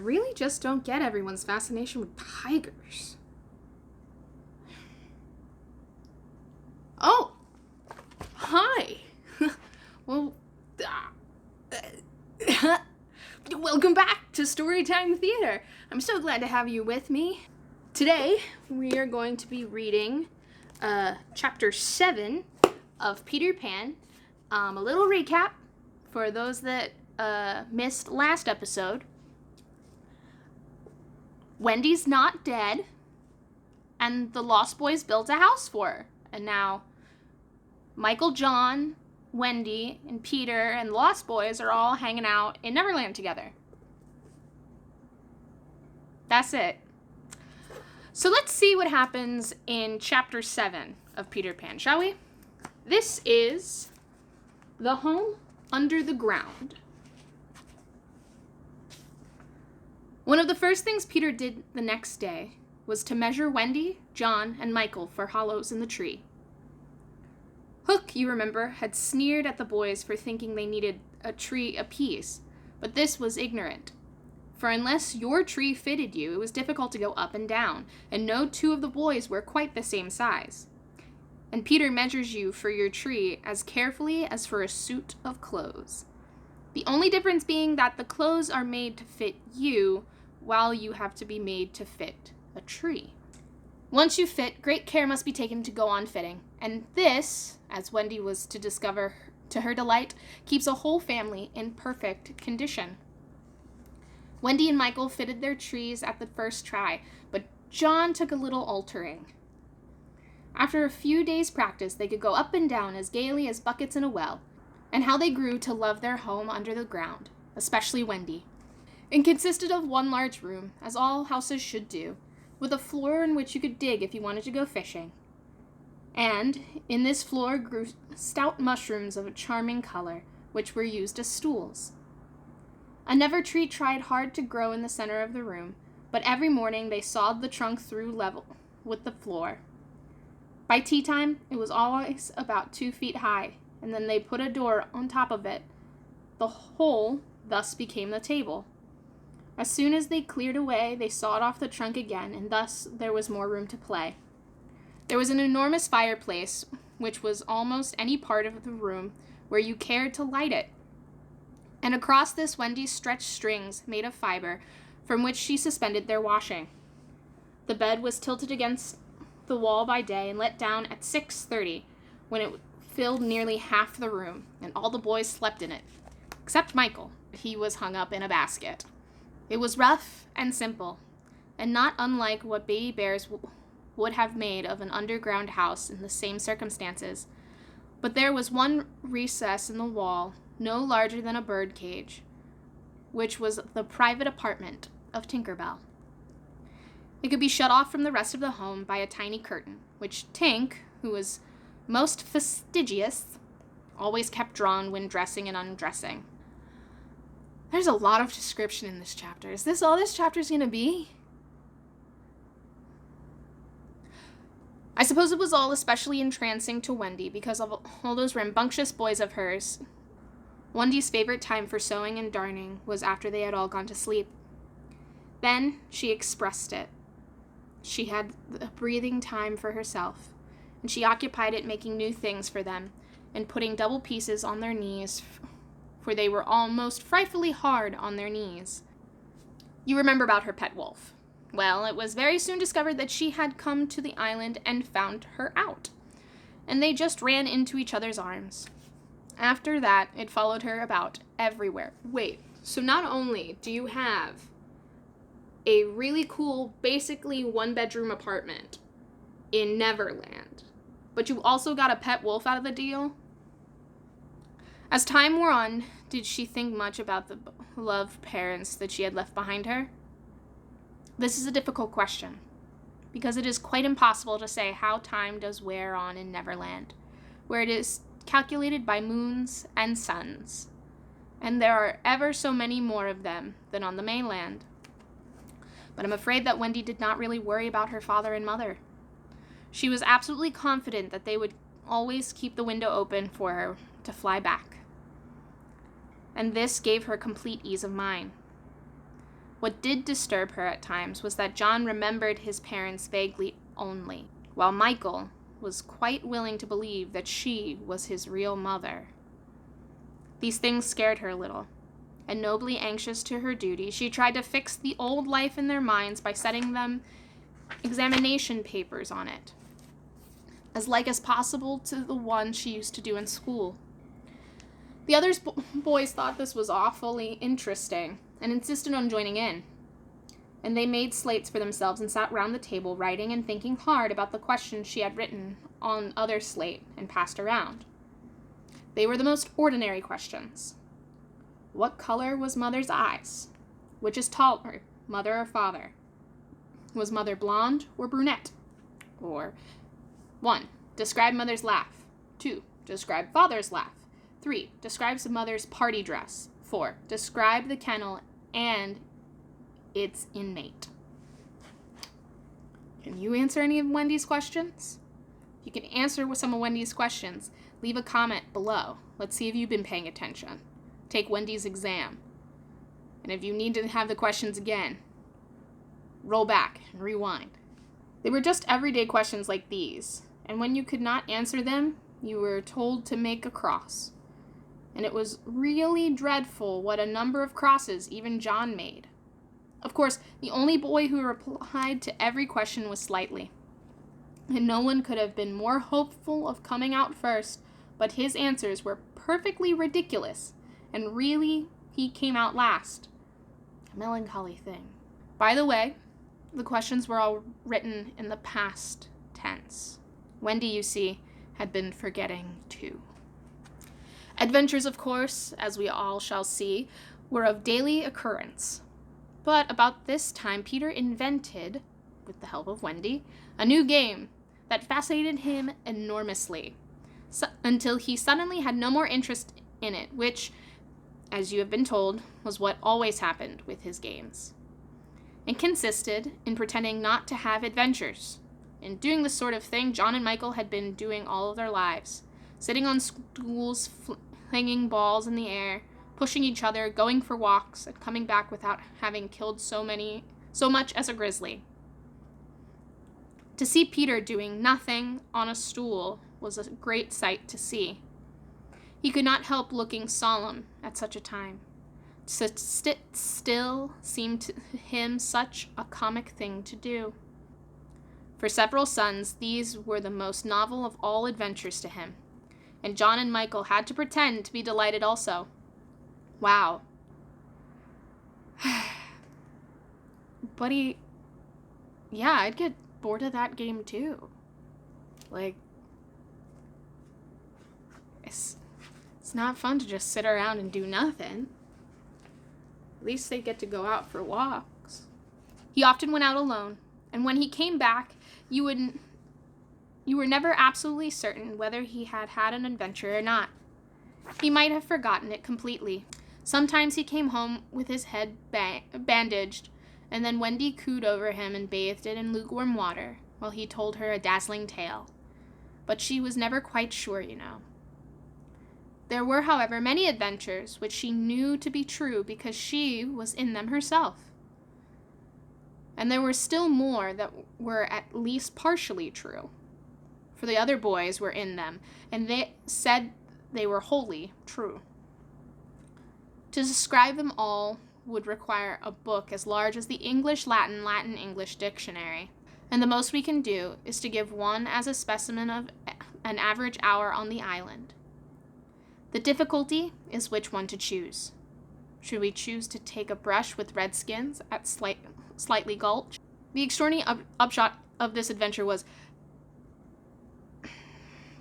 really just don't get everyone's fascination with tigers. Oh! Hi! Well, welcome back to Storytime Theatre. I'm so glad to have you with me. Today, we are going to be reading Chapter 7 of Peter Pan. A little recap for those that missed last episode. Wendy's not dead, and the Lost Boys built a house for her. And now Michael, John, Wendy, and Peter and the Lost Boys are all hanging out in Neverland together. That's it. So let's see what happens in Chapter 7 of Peter Pan, shall we? This is the home under the ground. One of the first things Peter did the next day was to measure Wendy, John, and Michael for hollows in the tree. Hook, you remember, had sneered at the boys for thinking they needed a tree apiece, but this was ignorant. For unless your tree fitted you, it was difficult to go up and down, and no two of the boys were quite the same size. And Peter measures you for your tree as carefully as for a suit of clothes. The only difference being that the clothes are made to fit you, while you have to be made to fit a tree. Once you fit, great care must be taken to go on fitting, and this, as Wendy was to discover to her delight, keeps a whole family in perfect condition. Wendy and Michael fitted their trees at the first try, but John took a little altering. After a few days' practice, they could go up and down as gaily as buckets in a well, and how they grew to love their home under the ground, especially Wendy. It consisted of one large room, as all houses should do, with a floor in which you could dig if you wanted to go fishing. And in this floor grew stout mushrooms of a charming color, which were used as stools. A never tree tried hard to grow in the center of the room, but every morning they sawed the trunk through level with the floor. By tea time, it was always about 2 feet high, and then they put a door on top of it. The whole thus became the table. As soon as they cleared away, they sawed off the trunk again, and thus there was more room to play. There was an enormous fireplace, which was almost any part of the room where you cared to light it. And across this Wendy stretched strings made of fiber, from which she suspended their washing. The bed was tilted against the wall by day and let down at 6:30, when it filled nearly half the room, and all the boys slept in it, except Michael. He was hung up in a basket. It was rough and simple, and not unlike what baby bears would have made of an underground house in the same circumstances. But there was one recess in the wall, no larger than a bird cage, which was the private apartment of Tinker Bell. It could be shut off from the rest of the home by a tiny curtain, which Tink, who was most fastidious, always kept drawn when dressing and undressing. There's a lot of description in this chapter. Is this all this chapter's going to be? I suppose it was all especially entrancing to Wendy because of all those rambunctious boys of hers. Wendy's favorite time for sewing and darning was after they had all gone to sleep. Then she expressed it. She had the breathing time for herself, and she occupied it making new things for them and putting double pieces on their knees, for they were almost frightfully hard on their knees. You remember about her pet wolf. Well, it was very soon discovered that she had come to the island and found her out, and they just ran into each other's arms. After that, it followed her about everywhere. Wait, so not only do you have a really cool, basically one-bedroom apartment in Neverland, but you also got a pet wolf out of the deal? As time wore on, did she think much about the beloved parents that she had left behind her? This is a difficult question, because it is quite impossible to say how time does wear on in Neverland, where it is calculated by moons and suns, and there are ever so many more of them than on the mainland. But I'm afraid that Wendy did not really worry about her father and mother. She was absolutely confident that they would always keep the window open for her to fly back. And this gave her complete ease of mind. What did disturb her at times was that John remembered his parents vaguely only, while Michael was quite willing to believe that she was his real mother. These things scared her a little, and nobly anxious to her duty, she tried to fix the old life in their minds by setting them examination papers on it, as like as possible to the one she used to do in school. The other boys thought this was awfully interesting and insisted on joining in, and they made slates for themselves and sat round the table writing and thinking hard about the questions she had written on other slate and passed around. They were the most ordinary questions. What color was Mother's eyes? Which is taller, Mother or Father? Was Mother blonde or brunette? Or 1. Describe Mother's laugh. 2. Describe Father's laugh. 3. Describes Mother's party dress. 4. Describe the kennel and its inmate. Can you answer any of Wendy's questions? If you can answer some of Wendy's questions, leave a comment below. Let's see if you've been paying attention. Take Wendy's exam. And if you need to have the questions again, roll back and rewind. They were just everyday questions like these, and when you could not answer them, you were told to make a cross. And it was really dreadful what a number of crosses even John made. Of course, the only boy who replied to every question was Slightly, and no one could have been more hopeful of coming out first, but his answers were perfectly ridiculous, and really, he came out last. A melancholy thing. By the way, the questions were all written in the past tense. Wendy, you see, had been forgetting too. Adventures, of course, as we all shall see, were of daily occurrence. But about this time, Peter invented, with the help of Wendy, a new game that fascinated him enormously, until he suddenly had no more interest in it, which, as you have been told, was what always happened with his games. It consisted in pretending not to have adventures, in doing the sort of thing John and Michael had been doing all of their lives, sitting on stools, flinging balls in the air, pushing each other, going for walks, and coming back without having killed so much as a grizzly. To see Peter doing nothing on a stool was a great sight to see. He could not help looking solemn at such a time. To sit still seemed to him such a comic thing to do. For several suns, these were the most novel of all adventures to him, and John and Michael had to pretend to be delighted also. Wow. But I'd get bored of that game too. It's not fun to just sit around and do nothing. At least they get to go out for walks. He often went out alone, and when he came back, you were never absolutely certain whether he had had an adventure or not. He might have forgotten it completely. Sometimes he came home with his head bandaged, and then Wendy cooed over him and bathed it in lukewarm water, while he told her a dazzling tale. But she was never quite sure, you know. There were, however, many adventures which she knew to be true because she was in them herself. And there were still more that were at least partially true, for the other boys were in them, and they said they were wholly true. To describe them all would require a book as large as the English-Latin, Latin-English dictionary, and the most we can do is to give one as a specimen of an average hour on the island. The difficulty is which one to choose. Should we choose to take a brush with redskins at Slightly Gulch? The extraordinary upshot of this adventure was,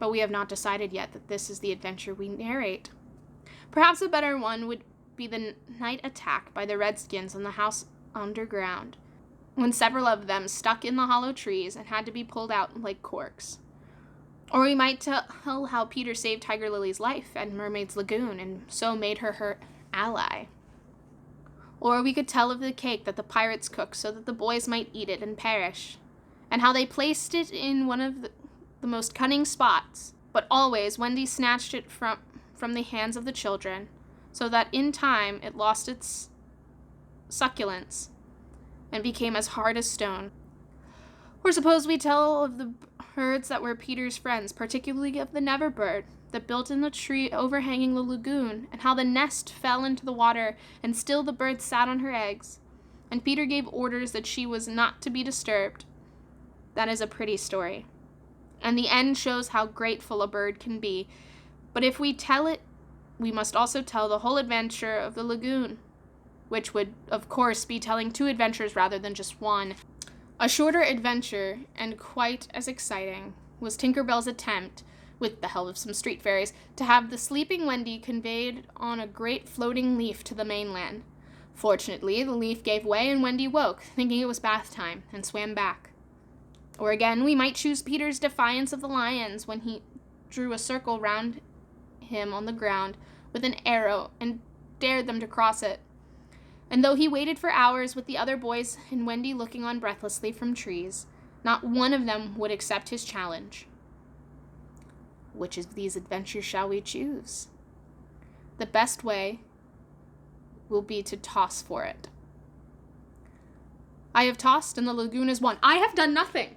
but we have not decided yet that this is the adventure we narrate. Perhaps a better one would be the night attack by the redskins on the house underground, when several of them stuck in the hollow trees and had to be pulled out like corks. Or we might tell how Peter saved Tiger Lily's life at Mermaid's Lagoon and so made her ally. Or we could tell of the cake that the pirates cooked so that the boys might eat it and perish, and how they placed it in one of the most cunning spots, but always Wendy snatched it from the hands of the children, so that in time it lost its succulents and became as hard as stone. Or suppose we tell of the birds that were Peter's friends, particularly of the never bird that built in the tree overhanging the lagoon, and how the nest fell into the water, and still the bird sat on her eggs, and Peter gave orders that she was not to be disturbed. That is a pretty story. And the end shows how grateful a bird can be. But if we tell it, we must also tell the whole adventure of the lagoon, which would, of course, be telling 2 adventures rather than just one. A shorter adventure, and quite as exciting, was Tinker Bell's attempt, with the help of some street fairies, to have the sleeping Wendy conveyed on a great floating leaf to the mainland. Fortunately, the leaf gave way and Wendy woke, thinking it was bath time, and swam back. Or again, we might choose Peter's defiance of the lions when he drew a circle round him on the ground with an arrow and dared them to cross it. And though he waited for hours with the other boys and Wendy looking on breathlessly from trees, not one of them would accept his challenge. Which of these adventures shall we choose? The best way will be to toss for it. I have tossed and the lagoon is won. I have done nothing.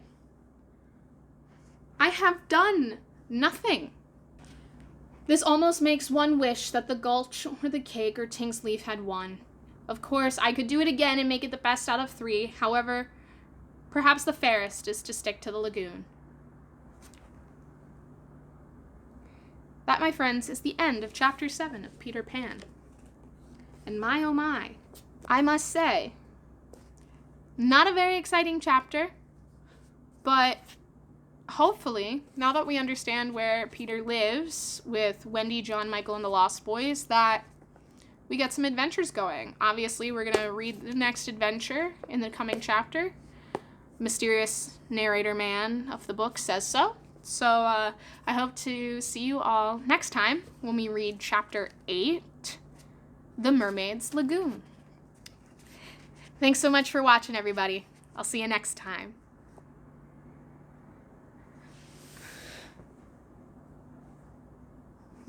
I have done nothing. This almost makes one wish that the gulch or the cake or Tink's leaf had won. Of course, I could do it again and make it the best out of 3. However, perhaps the fairest is to stick to the lagoon. That, my friends, is the end of Chapter 7 of Peter Pan. And my oh my, I must say, not a very exciting chapter, but hopefully, now that we understand where Peter lives with Wendy, John, Michael, and the Lost Boys, that we get some adventures going. Obviously, we're going to read the next adventure in the coming chapter. Mysterious narrator man of the book says so. So I hope to see you all next time when we read Chapter 8, The Mermaid's Lagoon. Thanks so much for watching, everybody. I'll see you next time.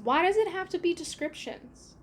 Why does it have to be descriptions?